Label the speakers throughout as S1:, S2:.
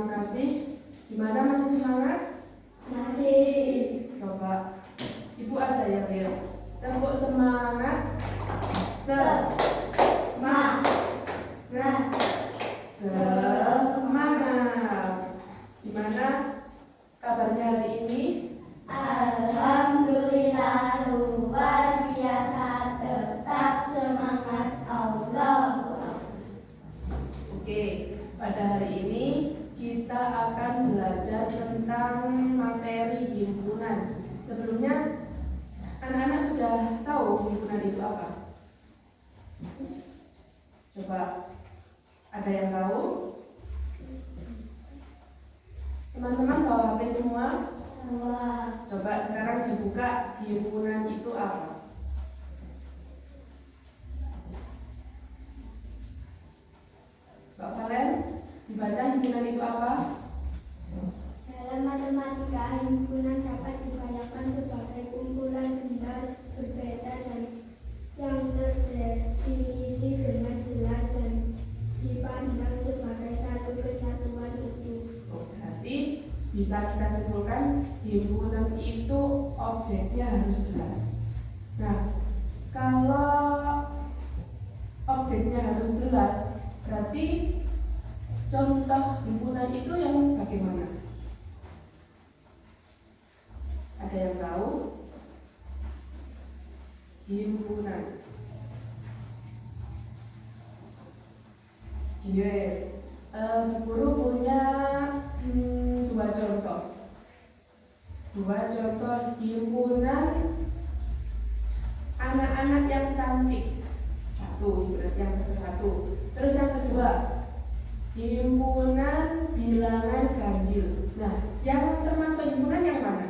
S1: kasih. Gimana, masih semangat?
S2: Masih.
S1: Coba Ibu ada ya, Bel? Tepuk semangat. Semangat. Semangat. Gimana kabarnya hari ini?
S2: Alhamdulillah luar biasa, tetap semangat Allah.
S1: Oke, pada hari ini kita akan belajar tentang materi himpunan. Sebelumnya anak-anak sudah tahu himpunan itu apa? Coba, ada yang tahu? Teman-teman bawa HP semua? Coba sekarang dibuka, himpunan itu apa? Mbak Valen, dibaca himpunan itu apa?
S2: Dalam matematika, himpunan dapat dibayangkan sebagai kumpulan benda berbeda dan yang terdefinisi dengan jelas dan dipandang sebagai satu kesatuan utuh.
S1: Berarti bisa kita simpulkan himpunan itu objeknya harus jelas. Nah, kalau objeknya harus jelas, berarti contoh himpunan itu yang bagaimana? Ada yang tahu? Himpunan. Yes. Guru punya dua contoh himpunan anak-anak yang cantik, yang satu. Terus yang kedua, himpunan bilangan ganjil. Nah, yang termasuk himpunan yang mana?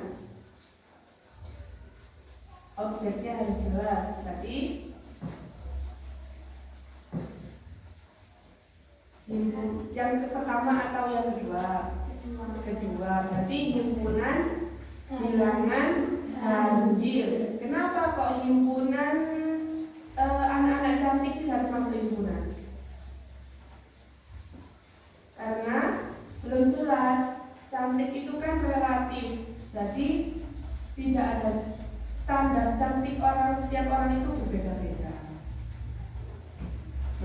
S1: Objeknya harus jelas. Berarti yang pertama atau yang kedua? Berarti himpunan bilangan ganjil. Kenapa kok himpunan anak-anak cantik tidak termasuk himpunan? Karena belum jelas. Cantik itu kan relatif, jadi tidak ada standar cantik setiap orang itu berbeda-beda.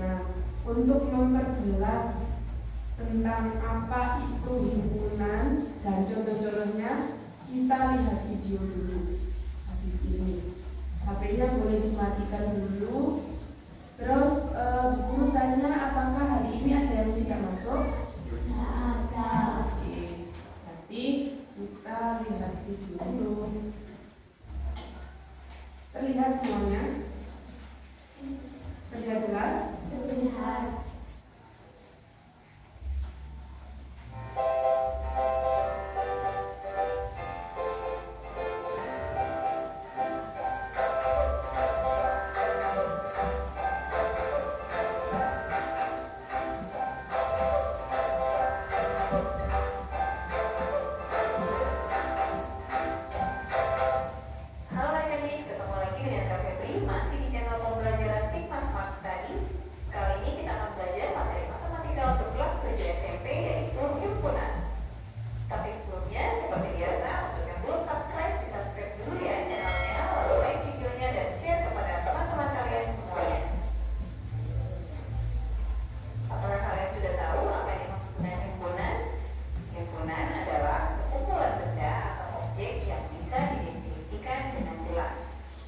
S1: Nah, untuk memperjelas tentang apa itu himpunan dan contoh-contohnya, kita lihat video dulu. Habis ini HP-nya boleh dimatikan dulu. Terus guru tanya apakah hari ini ada yang tidak masuk?
S2: Tidak ada.
S1: Oke, berarti kita lihat video dulu. Terlihat semuanya? Terlihat jelas?
S2: Terlihat.
S3: Halo adik-adik, ketemu lagi dengan Kak Febri, masih di channel pembelajaran Sigma Smart Study. Kali ini kita akan belajar materi matematika untuk kelas 7 SMP, yaitu himpunan. Tapi sebelumnya, seperti biasa, untuk yang belum subscribe, di-subscribe dulu ya channelnya, lalu like videonya dan share kepada teman-teman kalian semuanya. Apakah kalian sudah tahu apa yang dimaksud dengan himpunan? Himpunan adalah sekumpulan benda atau objek yang bisa didefinisikan dengan jelas.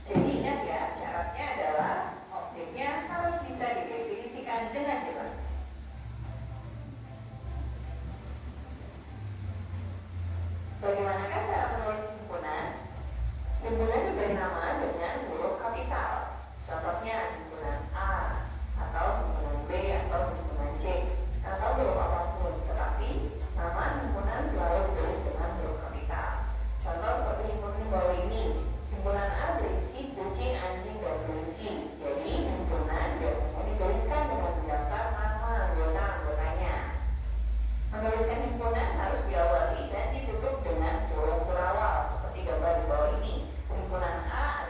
S3: Jadi ingat ya, syaratnya adalah objeknya harus bisa didefinisikan dengan jelas. Bagaimanakah cara menulis himpunan? Himpunan diberi nama dengan huruf kapital. Contohnya himpunan A, atau himpunan B, atau himpunan C, atau huruf apapun. Tetapi nama himpunan selalu ditulis dengan huruf kapital. Contoh seperti himpunan di bawah ini. Himpunan A berisi kucing, anjing, dan kelinci. Jadi himpunan biasanya dituliskan dengan mendaftar nama anggota-anggotanya. Menuliskan himpunan harus diawali dan ditutup dengan huruf kurawal seperti gambar di bawah ini. Himpunan A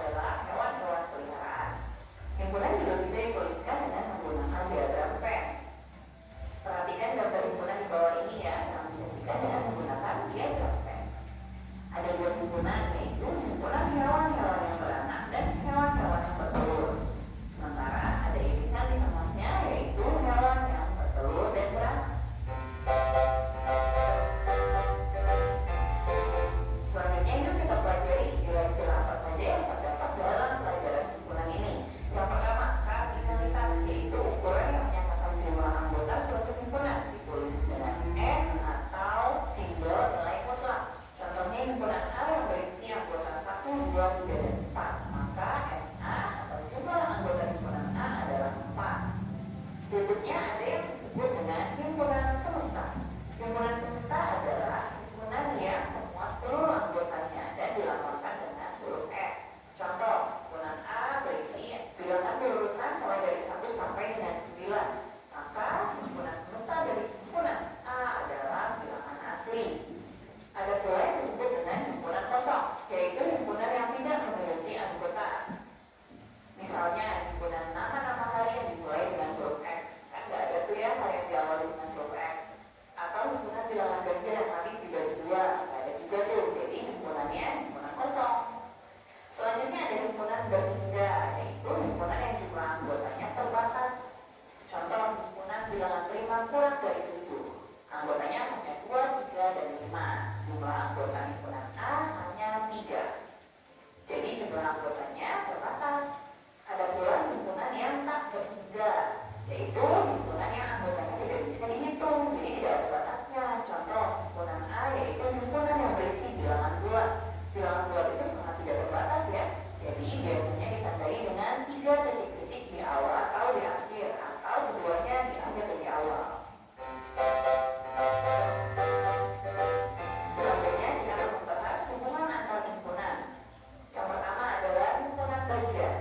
S3: anggotanya terbatas. Ada pula himpunan yang tak bertiga, yaitu himpunan yang anggotanya tidak bisa dihitung, jadi tidak ada batasnya. Contoh, himpunan A yaitu himpunan yang berisi bilangan bulat. Bilangan bulat itu sangat tidak terbatas ya, jadi biasanya ditandai dengan 3 titik-titik di awal atau di akhir, atau keduanya di akhir dan di awal. Selanjutnya kita akan membahas hubungan antar himpunan. Yang pertama adalah himpunan bagian.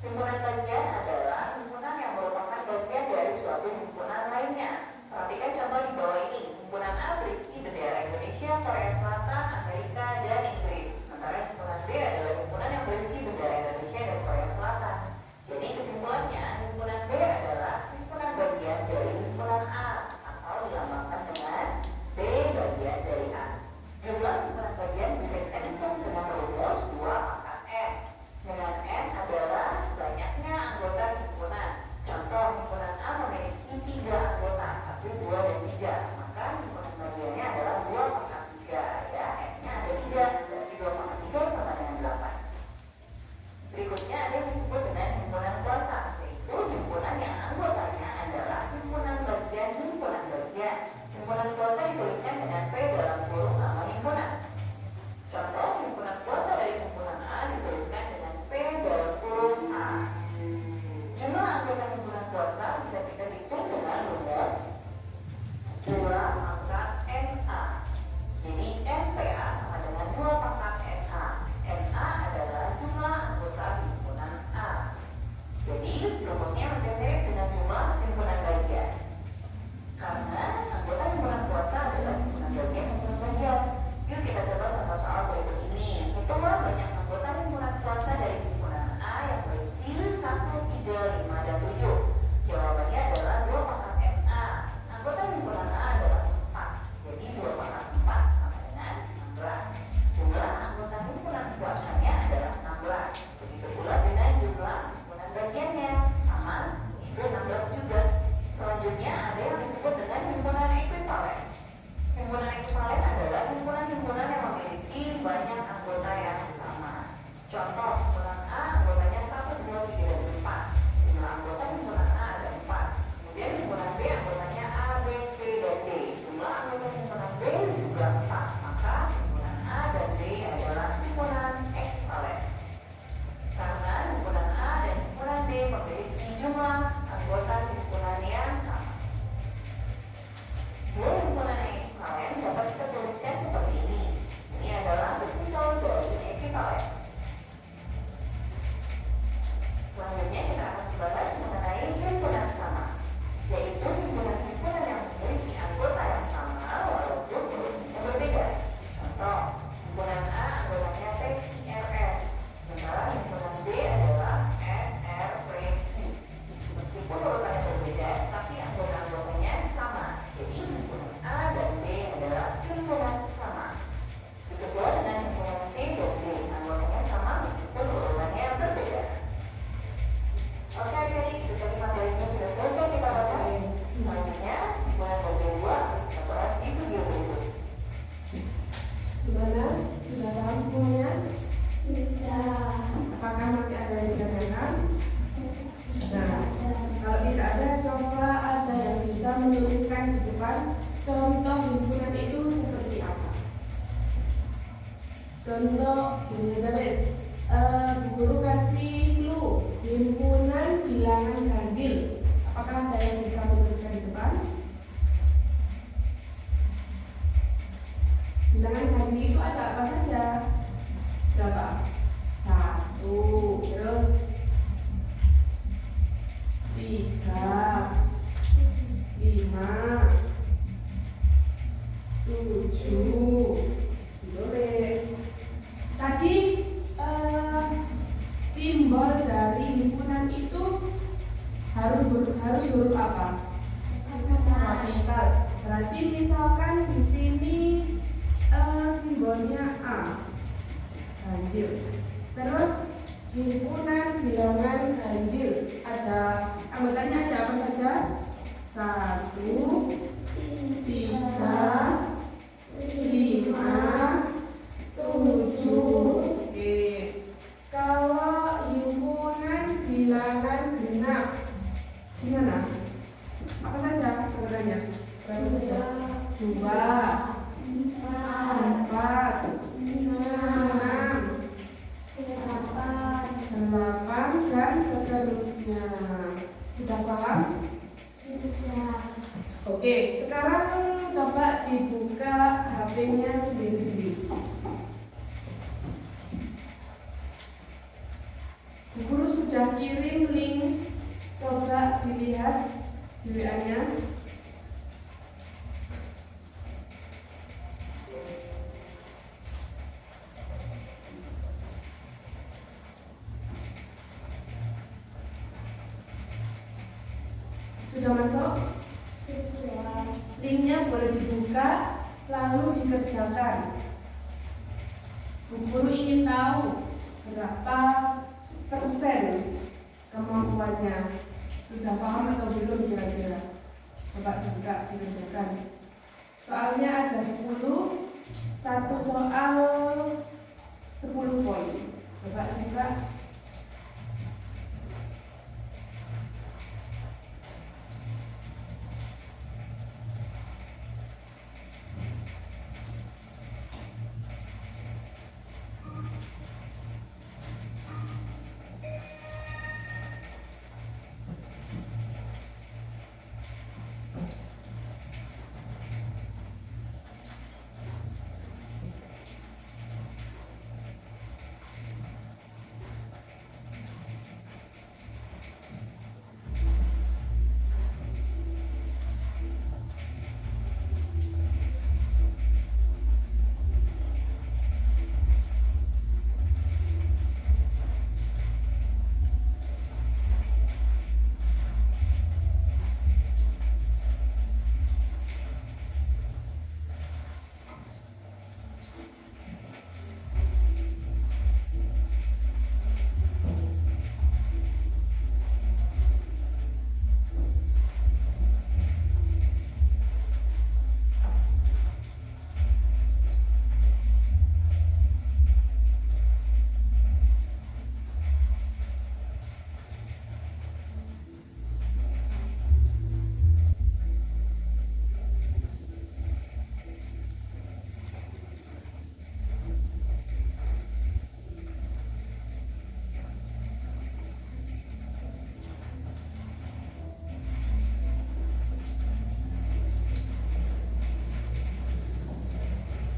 S3: Himpunan bagian adalah himpunan yang merupakan bagian dari suatu himpunan lainnya. Perhatikan contoh di bawah ini. Himpunan A berisi bendera Indonesia, Korea Selatan, Amerika, dan Inggris. Sementara himpunan B adalah himpunan yang berisi bendera Indonesia dan Korea Selatan. Jadi kesimpulannya, himpunan B adalah himpunan bagian dari himpunan A, atau dilambangkan dengan B bagian dari A. Jumlah himpunan bagian bisa kita hitung dengan rumus 2 pangkat N. Dengan N adalah banyaknya anggota himpunan. Contoh, himpunan A memiliki 3 anggota, 1, 2, dan 3. Maka himpunan bagiannya adalah 2 pangkat 3. Ya, N-nya ada 3, berarti 2 pangkat 3 sama dengan 8. Berikutnya ada yang disebut dengan himpunan kuasa, yaitu himpunan yang anggotanya adalah himpunan bagian. Himpunan kuasa dituliskan dengan P dalam kurung nama himpunan. Contoh, himpunan kuasa dari himpunan A dituliskan dengan P dalam kurung A. Jumlah anggota himpunan kuasa bisa kita hitung dengan rumus 2 pangkat NA. Jadi NPA sama dengan 2 pangkat NA. NA adalah jumlah anggota himpunan A. Jadi rumusnya mirip dengan jumlah himpunan bagian. Karena anggota himpunan kuasa adalah himpunan bagian. Yuk kita coba contoh soal berikut ini. Hitunglah banyak anggota himpunan kuasa dari himpunan A yang berisi 1, 3, 5, dan 7. Jawabannya adalah 2 pangkat NA. Anggota himpunan A adalah 4. Jadi 2 pangkat 4 sama dengan 16. Jumlah anggota himpunan kuasanya adalah 16. Begitu pula dengan jumlah himpunan bagiannya. Sama, itu 16 juga. Selanjutnya ada yang disebut dengan himpunan ekuivalen. Himpunan ekuivalen adalah himpunan-himpunan yang memiliki banyak anggota yang sama. Contoh, himpunan A anggotanya 1, 2, 3, dan 4. Jumlah anggota himpunan A ada 4. Kemudian himpunan B anggotanya A, B, C, dan D. Jumlah anggota himpunan B juga 4. Maka himpunan A dan B adalah himpunan ekuivalen. Karena himpunan A dan himpunan B memiliki jumlah anggota himpunan yang sama. Dua himpunan ekuivalen dapat kita tuliskan seperti ini. Ini adalah resiprokal dari ekuivalen. Selanjutnya kita akan membahas mengenai himpunan sama, yaitu himpunan-himpunan yang memiliki anggota yang sama walaupun bentuknya berbeda. Contoh, himpunan A anggotanya PIRS, sementara himpunan B adalah SRPI. Meskipun urutannya berbeda, tapi anggota-anggotanya sama. Jadi himpunan A dan B adalah himpunan sama. Begitu pula dengan himpunan C dan D, anggotanya sama meskipun urutannya berbeda. Oke adik-adik, dari materinya sudah selesai kita baca. Selanjutnya, himpunan bagian 2 kita bahas di video berikut.
S1: Gimana? Sudah paham semuanya?
S2: Sudah.
S1: Apakah masih ada yang ditanyakan? Nah, kalau tidak ada, coba ada yang bisa menuliskan di depan contoh himpunan itu seperti apa. Contoh gini aja Miss. Bu Guru kasih clue himpunan bilangan ganjil. Apakah ada yang bisa menuliskan di depan? Bilangan ganjil itu ada apa saja? Berapa? 1, terus 3, 5, 7. Tulis. Tadi simbol dari himpunan itu harus huruf apa? Kapital. Berarti misalkan di sini simbolnya A, ganjil. Terus himpunan bilangan ganjil ada anggotanya ada apa saja? 1, 3, 5, 7. Oke. Kalau kerjakan seterusnya. Sudah paham?
S2: Sudah.
S1: Oke, sekarang coba dibuka HP-nya sendiri-sendiri. Bu Guru sudah kirim link, coba dilihat di WA-nya. Sudah masuk?
S2: Sudah.
S1: Linknya boleh dibuka, lalu dikerjakan. Bu Guru ingin tahu berapa persen kemampuannya. Sudah paham atau belum kira-kira? Coba dibuka, dikerjakan. Soalnya ada 10, satu soal 10 poin. Coba dibuka.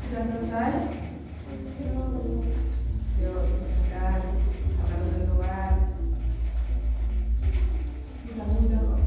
S1: Sudah selesai? Yuk, kerjakan. Pakai tentuan. Mudah-mudah kok.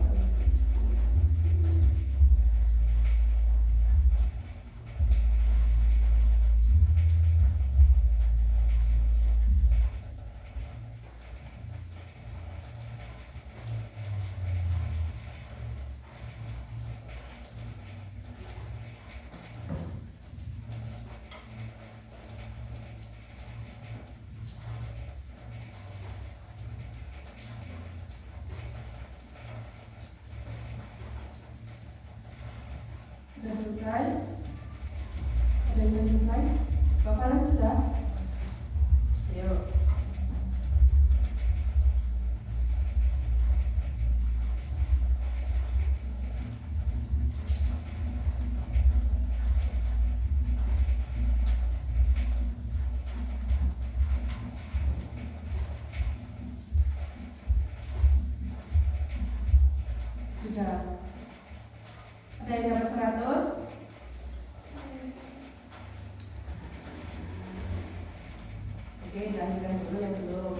S1: Sudah selesai? Ada yang selesai? Bapak sudah? Yuk. Sudah. Ada yang dapat 100? Oke, lanjutkan dulu yang belum.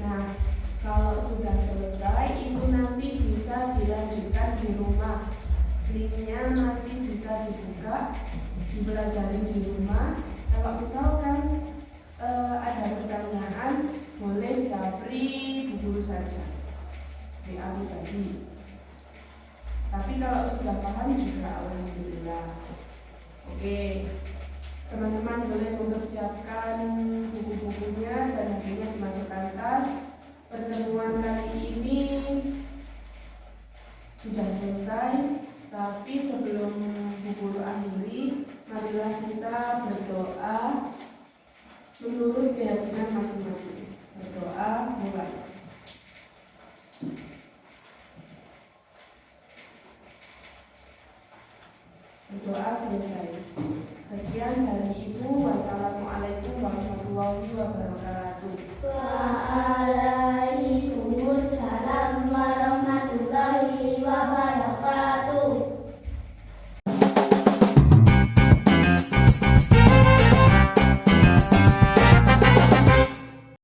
S1: Nah, kalau sudah selesai itu nanti bisa dilanjutkan di rumah. Linknya masih bisa dibuka, dipelajari di rumah. Kalau misalkan ada pertanyaan, boleh japri Bu Guru saja, WA pribadi. Tapi kalau sudah paham juga alhamdulillah. Oke. Teman-teman boleh mempersiapkan buku-bukunya dan akhirnya dimasukkan tas. Pertemuan kali ini sudah selesai, tapi sebelum Bu Guru akhiri marilah kita berdoa menurut keyakinan masing-masing. Berdoa mulai. Berdoa selesai. Sekian dari Ibu. Wassalamualaikum warahmatullahi wabarakatuh.